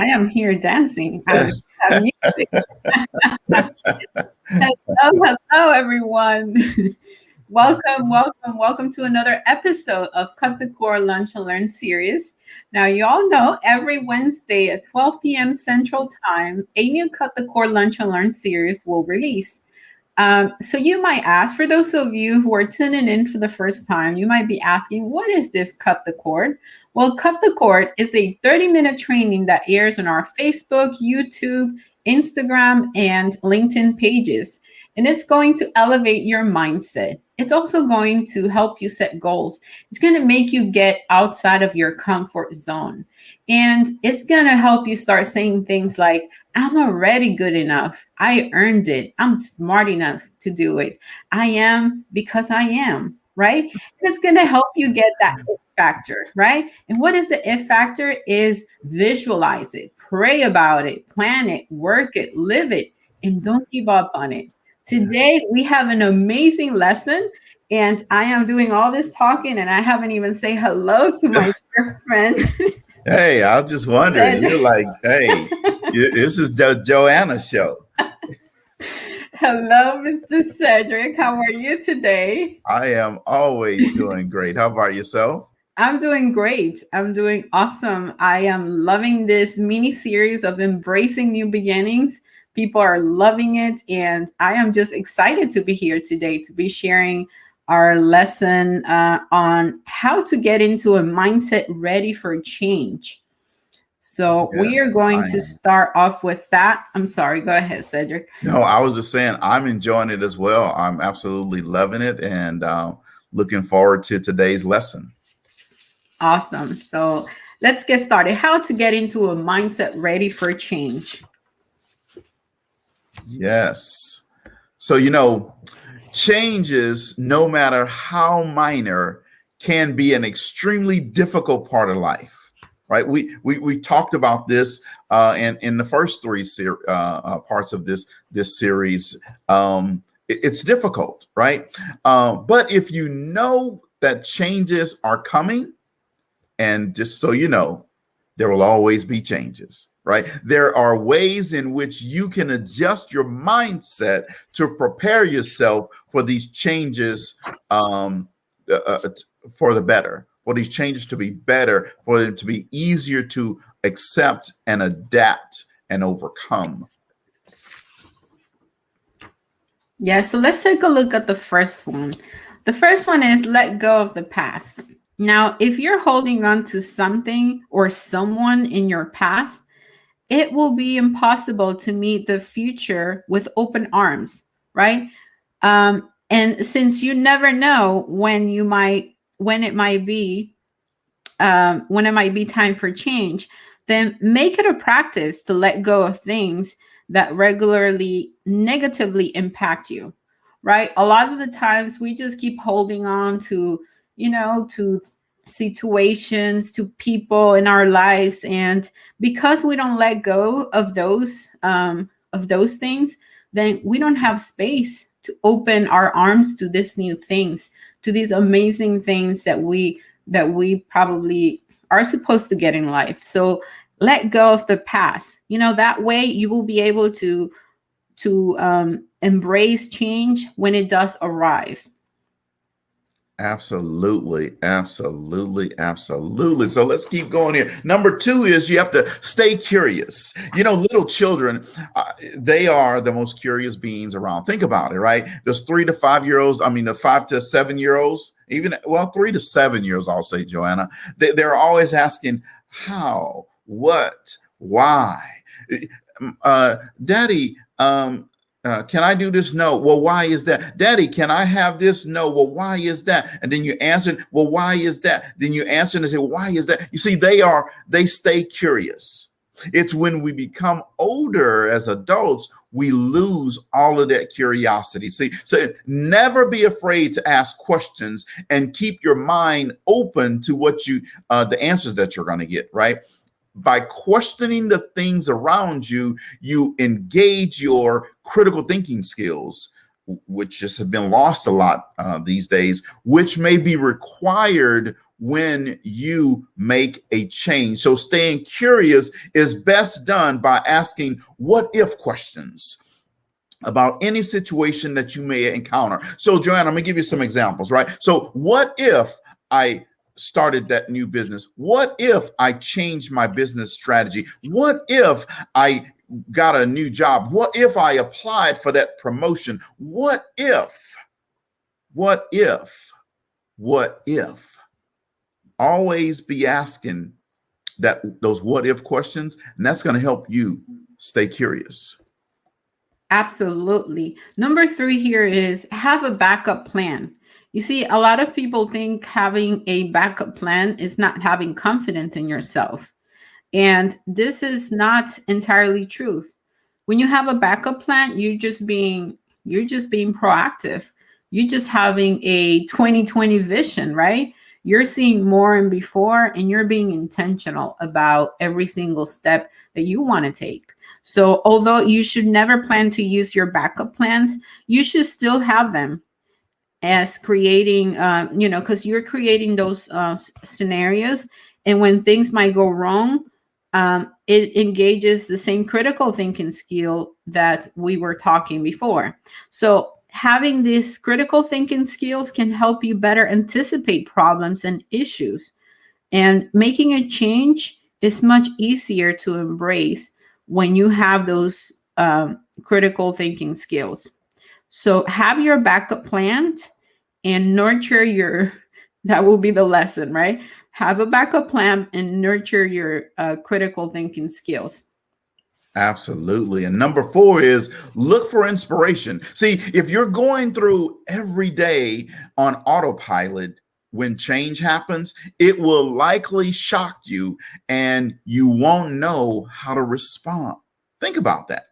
I am here dancing. I have music. Hello, hello, everyone. Welcome to another episode of Cut the Core Lunch and Learn series. Now, you all know every Wednesday at 12 p.m. Central Time, a new Cut the Core Lunch and Learn series will release. So you might ask, for those of you who are tuning in for the first time, you might be asking, what is this Cut the Cord? Well, Cut the Cord is a 30-minute training that airs on our Facebook, YouTube, Instagram, and LinkedIn pages. And it's going to elevate your mindset. It's also going to help you set goals. It's going to make you get outside of your comfort zone. And it's going to help you start saying things like, I'm already good enough. I earned it. I'm smart enough to do it. I am because I am, right? And it's going to help you get that it factor, right? And what is the if factor? Is visualize it, pray about it, plan it, work it, live it, and don't give up on it. Today, we have an amazing lesson, and I am doing all this talking, and I haven't even said hello to my dear friend. Hey, I was just wondering. You're like, hey, this is the Joanna show. Hello, Mr. Cedric. How are you today? I am always doing great. How about yourself? I'm doing great. I'm doing awesome. I am loving this mini series of embracing new beginnings. People are loving it, and I am just excited to be here today to be sharing our lesson on how to get into a mindset ready for change. So we Yes, are going I to am. start off with that. I'm sorry. Go ahead, Cedric. No, I was just saying I'm enjoying it as well. I'm absolutely loving it and looking forward to today's lesson. Awesome. So let's get started. How to get into a mindset ready for change. Yes. So, changes, no matter how minor, can be an extremely difficult part of life, right? We talked about this in the first three parts of this series. It's difficult, right? But if you know that changes are coming, and just so you know, there will always be changes, right? There are ways in which you can adjust your mindset to prepare yourself for these changes for the better, for these changes to be better, for them to be easier to accept and adapt and overcome. Yeah, so let's take a look at the first one. The first one is let go of the past. Now, if you're holding on to something or someone in your past, it will be impossible to meet the future with open arms, right? And since you never know when it might be time for change, then make it a practice to let go of things that regularly negatively impact you, right? A lot of the times we just keep holding on to, to situations, to people in our lives, and because we don't let go of those things, then we don't have space to open our arms to these new things, to these amazing things that we probably are supposed to get in life. So let go of the past. That way you will be able to embrace change when it does arrive. Absolutely, absolutely, absolutely. So let's keep going here. Number two is you have to stay curious. Little children, they are the most curious beings around. Think about it, right? There's 3 to 5 year olds. The 5 to 7 year olds, 3 to 7 years, I'll say, Joanna. They're always asking how, what, why. Daddy, can I do this? No. Well, why is that? Daddy, can I have this? No. Well, why is that? And then you answer, well, why is that? Then you answer and say, why is that? You see, they stay curious. It's when we become older as adults, we lose all of that curiosity. See, so never be afraid to ask questions and keep your mind open to what the answers that you're going to get, right? By questioning the things around you, you engage your critical thinking skills. which just have been lost a lot these days, which may be required when you make a change. So staying curious is best done by asking what if questions about any situation that you may encounter. So Joanna, I'm gonna give you some examples, right? So what if I started that new business? What if I changed my business strategy? What if I got a new job? What if I applied for that promotion? What if? Always be asking those what if questions, and that's going to help you stay curious. Absolutely. Number 3 here is have a backup plan. You see, a lot of people think having a backup plan is not having confidence in yourself. And this is not entirely true. When you have a backup plan, you're just being proactive. You're just having a 2020 vision, right? You're seeing more and before, and you're being intentional about every single step that you want to take. So although you should never plan to use your backup plans, you should still have them as creating, because you're creating those scenarios. And when things might go wrong, it engages the same critical thinking skill that we were talking before. So having these critical thinking skills can help you better anticipate problems and issues. And making a change is much easier to embrace when you have those critical thinking skills. So have your backup plan and nurture that will be the lesson, right? Have a backup plan and nurture your critical thinking skills. Absolutely. And number 4 is look for inspiration. See, if you're going through every day on autopilot, when change happens, it will likely shock you and you won't know how to respond. Think about that.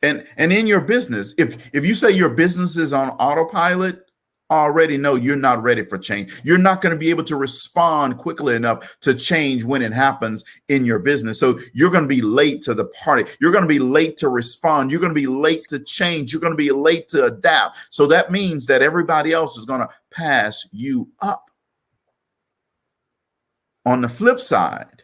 And in your business, if you say your business is on autopilot, already know you're not ready for change. You're not going to be able to respond quickly enough to change when it happens in your business. So you're going to be late to the party. You're going to be late to respond. You're going to be late to change. You're going to be late to adapt. So that means that everybody else is going to pass you up. On the flip side,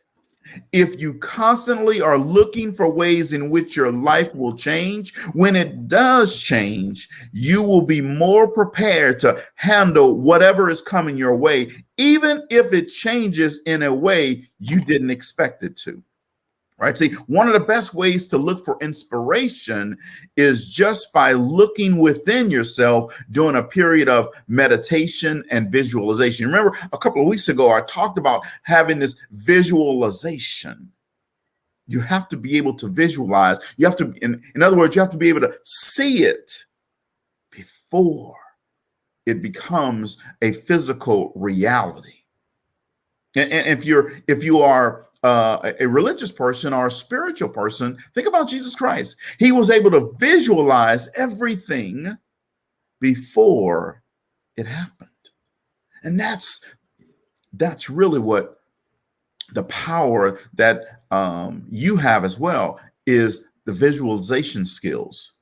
if you constantly are looking for ways in which your life will change, when it does change, you will be more prepared to handle whatever is coming your way, even if it changes in a way you didn't expect it to. Right? See, one of the best ways to look for inspiration is just by looking within yourself during a period of meditation and visualization. Remember, a couple of weeks ago, I talked about having this visualization. You have to be able to visualize. You have to, in other words, you have to be able to see it before it becomes a physical reality. And if you are a religious person or a spiritual person, think about Jesus Christ. He was able to visualize everything before it happened. And that's really what the power that you have as well is, the visualization skills,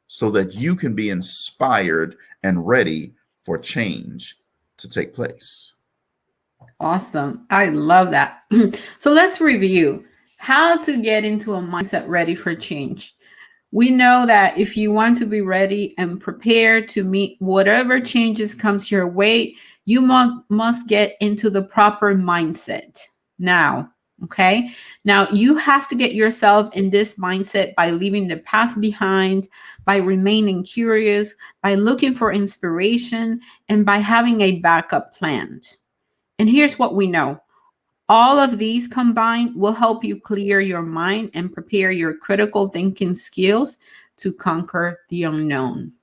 so that you can be inspired and ready for change to take place. Awesome. I love that. So let's review how to get into a mindset ready for change. We know that if you want to be ready and prepared to meet whatever changes comes your way, you must get into the proper mindset now. Okay. Now you have to get yourself in this mindset by leaving the past behind, by remaining curious, by looking for inspiration, and by having a backup plan. And here's what we know. All of these combined will help you clear your mind and prepare your critical thinking skills to conquer the unknown.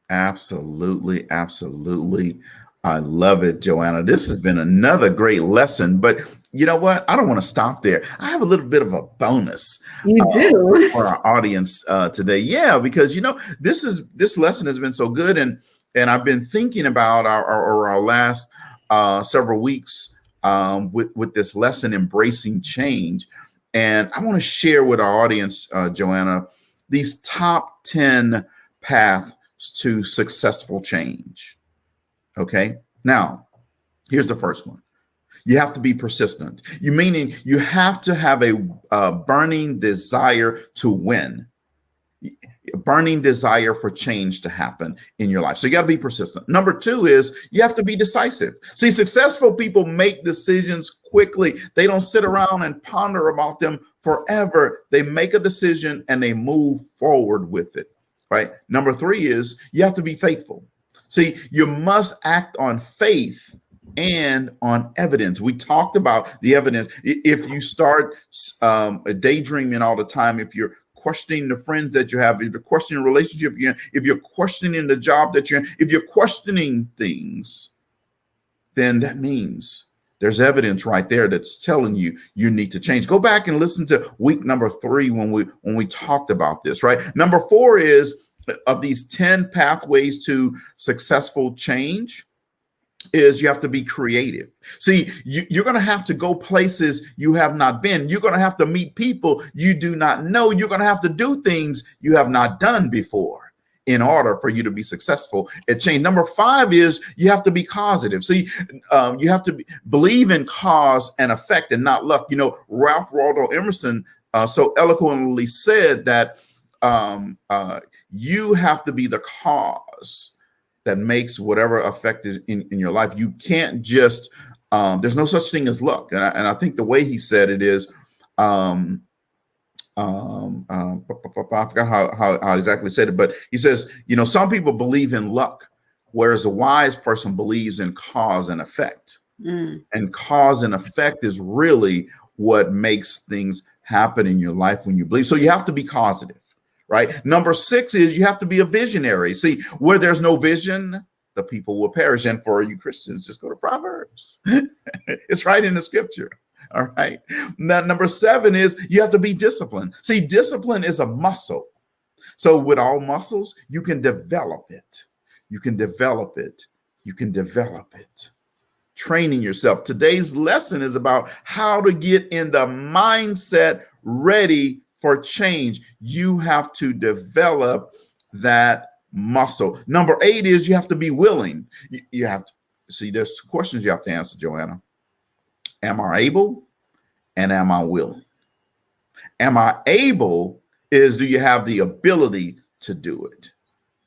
Absolutely. Absolutely. I love it, Joanna. This has been another great lesson, but you know what? I don't want to stop there. I have a little bit of a bonus for our audience today. Yeah, because this lesson has been so good, and I've been thinking about our last several weeks with this lesson, embracing change. And I want to share with our audience, Joanna, these top 10 paths to successful change. Okay. Now, here's the first one. You have to be persistent. Meaning you have to have a burning desire to win, a burning desire for change to happen in your life. So you got to be persistent. Number two is you have to be decisive. See, successful people make decisions quickly. They don't sit around and ponder about them forever. They make a decision and they move forward with it, right? Number three is you have to be faithful. See, you must act on faith and on evidence. We talked about the evidence. If you start daydreaming all the time, if you're questioning the friends that you have, if you're questioning the relationship you're in, if you're questioning the job that you're in, if you're questioning things, then that means there's evidence right there that's telling you you need to change. Go back and listen to week number 3 when we talked about this, right? Number 4 is, of these 10 pathways to successful change, is you have to be creative. See, you're going to have to go places you have not been. You're going to have to meet people you do not know. You're going to have to do things you have not done before in order for you to be successful at change. Number 5 is you have to be causative. See, you have to believe in cause and effect and not luck. You know, Ralph Waldo Emerson so eloquently said that you have to be the cause that makes whatever effect is in your life. You can't just, there's no such thing as luck. And I think the way he said it is, I forgot how exactly said it, but he says, you know, some people believe in luck, whereas a wise person believes in cause and effect. And cause and effect is really what makes things happen in your life when you believe. So you have to be causative. Right. Number 6 is you have to be a visionary. See, where there's no vision, the people will perish. And for you Christians, just go to Proverbs. It's right in the scripture. All right. Now, number 7 is you have to be disciplined. See, discipline is a muscle. So with all muscles, you can develop it. You can develop it. You can develop it. Training yourself. Today's lesson is about how to get in the mindset ready for change. You have to develop that muscle. Number 8 is you have to be willing. You have to see, there's 2 questions you have to answer, Joanna. Am I able? And am I willing? Am I able is, do you have the ability to do it?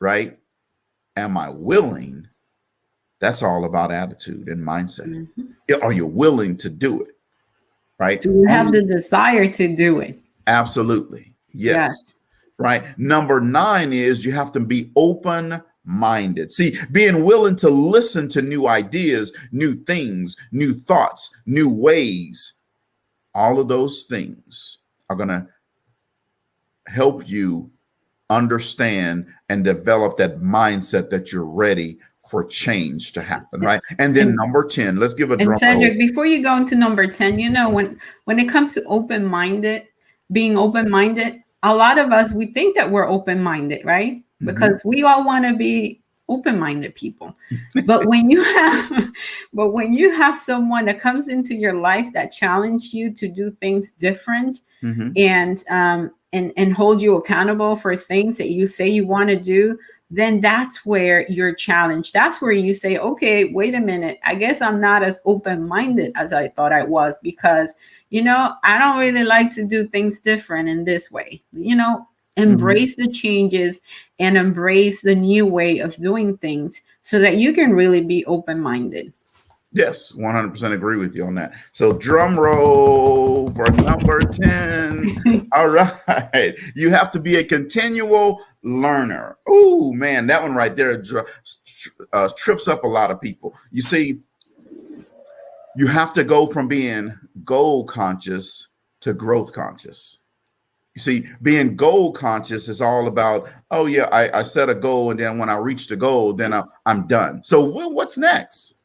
Right? Am I willing? That's all about attitude and mindset. Are you willing to do it? Right? Do you have the desire to do it? Absolutely. Yes. Right. Number 9 is you have to be open-minded. See, being willing to listen to new ideas, new things, new thoughts, new ways. All of those things are going to help you understand and develop that mindset that you're ready for change to happen, right? And then number 10, let's give a drum roll. And Cedric, before you go into number 10, you know, when it comes to being open-minded, a lot of us, we think that we're open-minded, right? Because we all want to be open-minded people. But when you have someone that comes into your life that challenge you to do things different and hold you accountable for things that you say you want to do, then that's where you're challenged. That's where you say, okay, wait a minute. I guess I'm not as open-minded as I thought I was, because, you know, I don't really like to do things different in this way. You know, embrace the changes and embrace the new way of doing things so that you can really be open-minded. Yes, 100% agree with you on that. So drum roll for number 10. All right. You have to be a continual learner. Oh, man, that one right there trips up a lot of people. You see, you have to go from being goal conscious to growth conscious. You see, being goal conscious is all about, oh, yeah, I set a goal, and then when I reach the goal, then I'm done. So what's next?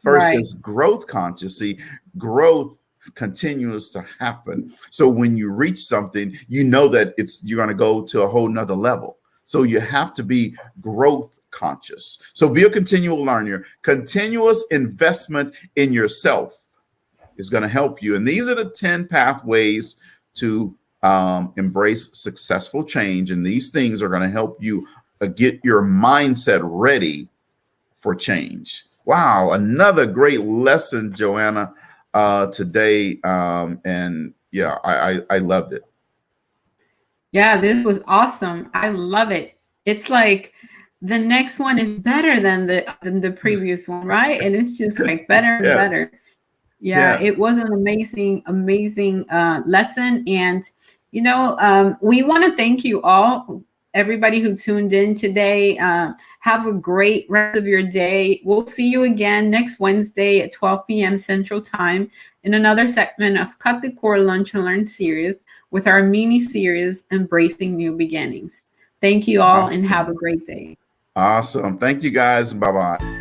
Versus growth conscious. See, growth continues to happen. So when you reach something, you know that you're going to go to a whole nother level. So you have to be growth conscious. So be a continual learner. Continuous investment in yourself is going to help you. And these are the 10 pathways to embrace successful change. And these things are going to help you get your mindset ready for change. Wow, another great lesson, Joanna, today. And yeah, I loved it. Yeah, this was awesome. I love it. It's like the next one is better than the previous one, right? And it's just like better and Yes, better. Yeah, yes. it was an amazing lesson. And, we want to thank you all, everybody who tuned in today. Have a great rest of your day. We'll see you again next Wednesday at 12 p.m. Central Time in another segment of Cut the Core Lunch and Learn series with our mini series, Embracing New Beginnings. Thank you all and have a great day. Awesome. Thank you guys. Bye-bye.